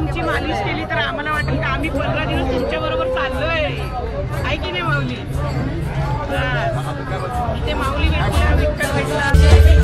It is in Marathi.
आमची मालिश केली तर आम्हाला वाटेल की आम्ही 15 दिवस तुमच्या बरोबर चाललोय, आहे की नाही माऊली? इथे माऊली भेटला, विठ्ठल भेटला.